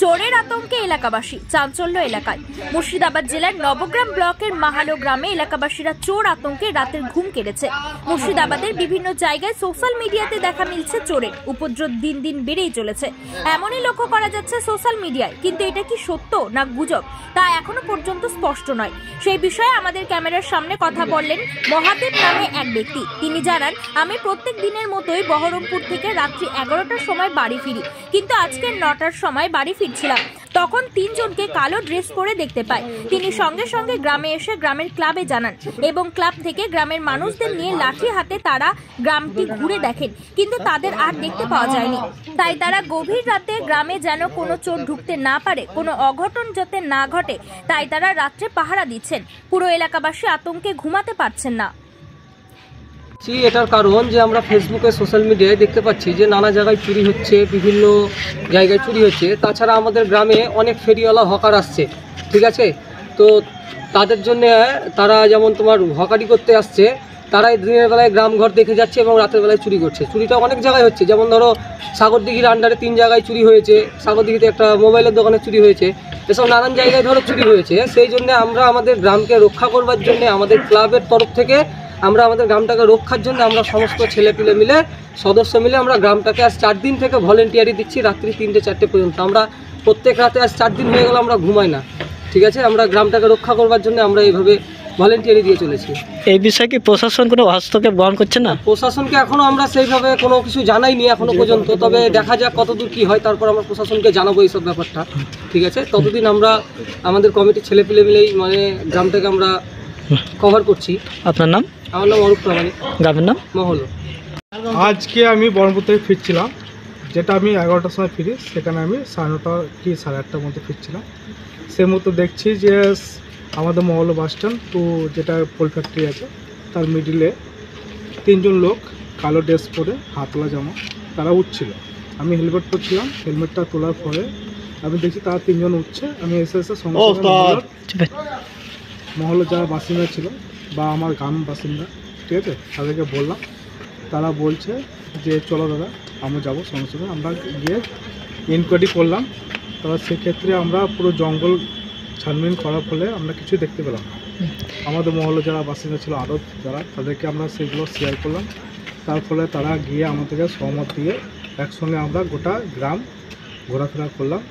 চোরের আতঙ্কে এলাকাবাসী, চাঞ্চল্য এলাকায়। মুর্শিদাবাদ জেলার নবগ্রাম ব্লকের মাহালো গ্রামে এলাকাবাসীরা চোর আতঙ্কে রাতের ঘুম কেড়েছে। মুর্শিদাবাদের বিভিন্ন জায়গায় সোশ্যাল মিডিয়াতে দেখা মিলছে চোরের উপদ্রব দিন দিন বেড়েই চলেছে। এমনই লক্ষ্য করা যাচ্ছে সোশ্যাল মিডিয়ায়, কিন্তু এটা কি সত্য না গুজব তা এখনো পর্যন্ত স্পষ্ট নয়। সেই বিষয়ে আমাদের ক্যামেরার সামনে কথা বললেন মহাদেব নামে এক ব্যক্তি। তিনি জানান, আমি প্রত্যেক দিনের মতোই বহরমপুর থেকে রাত্রি 11টার সময় বাড়ি ফিরি, কিন্তু আজকে 9টার সময় বাড়ি ফিরছিলাম। তখন 3 জনকে কালো ড্রেস পরে দেখতে পাই। তিনি সঙ্গে সঙ্গে গ্রামে এসে গ্রামের ক্লাবে জানান এবং ক্লাব থেকে গ্রামের মানুষদের নিয়ে লাঠি হাতে তারা গ্রামটি ঘুরে দেখেন, কিন্তু তাদের আর দেখতে পাওয়া যায়নি। তাই তারা গভীর রাতে গ্রামে যেন কোনো চোর ঢুকতে না পারে, কোনো অঘটন যাতে না ঘটে, তাই তারা রাত্রে পাহারা দিচ্ছেন। পুরো এলাকাবাসী আতঙ্কে ঘুমাতে পারছেন না। এটার কারণ যে আমরা ফেসবুকে সোশ্যাল মিডিয়ায় দেখতে পাচ্ছি যে নানা জায়গায় চুরি হচ্ছে, বিভিন্ন জায়গায় চুরি হচ্ছে। তাছাড়া আমাদের গ্রামে অনেক ফেরিওয়ালা হকার আসছে, ঠিক আছে। তো তাদের জন্য তারা যেমন তোমার হকারি করতে আসছে, তারাই দিনের বেলায় গ্রাম ঘর দেখে যাচ্ছে এবং রাতের বেলায় চুরি করছে। চুরিটা অনেক জায়গায় হচ্ছে, যেমন ধরো সাগরদিঘির আন্ডারে 3 জায়গায় চুরি হয়েছে, সাগরদিঘিতে একটা মোবাইলের দোকানে চুরি হয়েছে, এসব নানান জায়গায় ধরো চুরি হয়েছে। সেই জন্য আমরা আমাদের গ্রামকে রক্ষা করবার জন্য আমাদের ক্লাবের তরফ থেকে আমরা আমাদের গ্রামটাকে রক্ষার জন্য আমরা সমস্ত ছেলেপিলে মিলে সদস্য মিলে আমরা গ্রামটাকে আজ 4 দিন থেকে ভলেন্টিয়ারি দিচ্ছি রাত্রি 3টে-4টে পর্যন্ত। আমরা প্রত্যেক রাতে আজ 4 দিন হয়ে গেল আমরা ঘুমাই না, ঠিক আছে। আমরা গ্রামটাকে রক্ষা করবার জন্য আমরা এইভাবে ভলেন্টিয়ারি দিয়ে চলেছি। এই বিষয়ে কি প্রশাসন কোনো হস্তক্ষেপ গ্রহণ করছে না? প্রশাসনকে এখনও আমরা সেইভাবে কোনো কিছু জানাইনি এখনো পর্যন্ত, তবে দেখা যাক কতদূর কী হয়, তারপর আমরা প্রশাসনকে জানাবো এইসব ব্যাপারটা, ঠিক আছে। ততদিন আমরা আমাদের কমিটির ছেলেপিলে মিলেই মানে গ্রামটাকে আমরা কভার করছি। আপনার নাম? আমার নাম অরূপ প্রামাণিক। গ্রামের নাম? মহলো। আজকে আমি বহরমপুর থেকে ফিরছিলাম, যেটা আমি 11টার সময় ফিরি, সেখানে আমি 9:30 কি 8:30 মধ্যে ফিরছিলাম। সে মতো দেখছি যে আমাদের মহলো বাস স্ট্যান্ড টু যেটা পোল ফ্যাক্টরি আছে তার মিডিলে 3 জন লোক কালো ড্রেস পরে হাতলা জামা তারা উঠছিল। আমি হেলমেট পরছিলাম, হেলমেটটা তোলার পরে আমি দেখছি তারা 3 জন উঠছে। আমি এসে সঙ্গে মহলো যারা বাসিন্দা ছিল বা আমার গ্রাম বাসিন্দা, ঠিক আছে, তাদেরকে বললাম। তারা বলছে যে চলো দাদা আমরা যাবো সঙ্গে সঙ্গে। আমরা গিয়ে ইনকোয়ারি করলাম। তারা সেক্ষেত্রে আমরা পুরো জঙ্গল ছানবিন করার ফলে আমরা কিছু দেখতে পেলাম না। আমাদের মহলে যারা বাসিন্দা ছিল আরও যারা, তাদেরকে আমরা সেগুলো শেয়ার করলাম। তার ফলে তারা গিয়ে আমাদেরকে সহমত দিয়ে একসঙ্গে আমরা গোটা গ্রাম ঘোরাফেরা করলাম।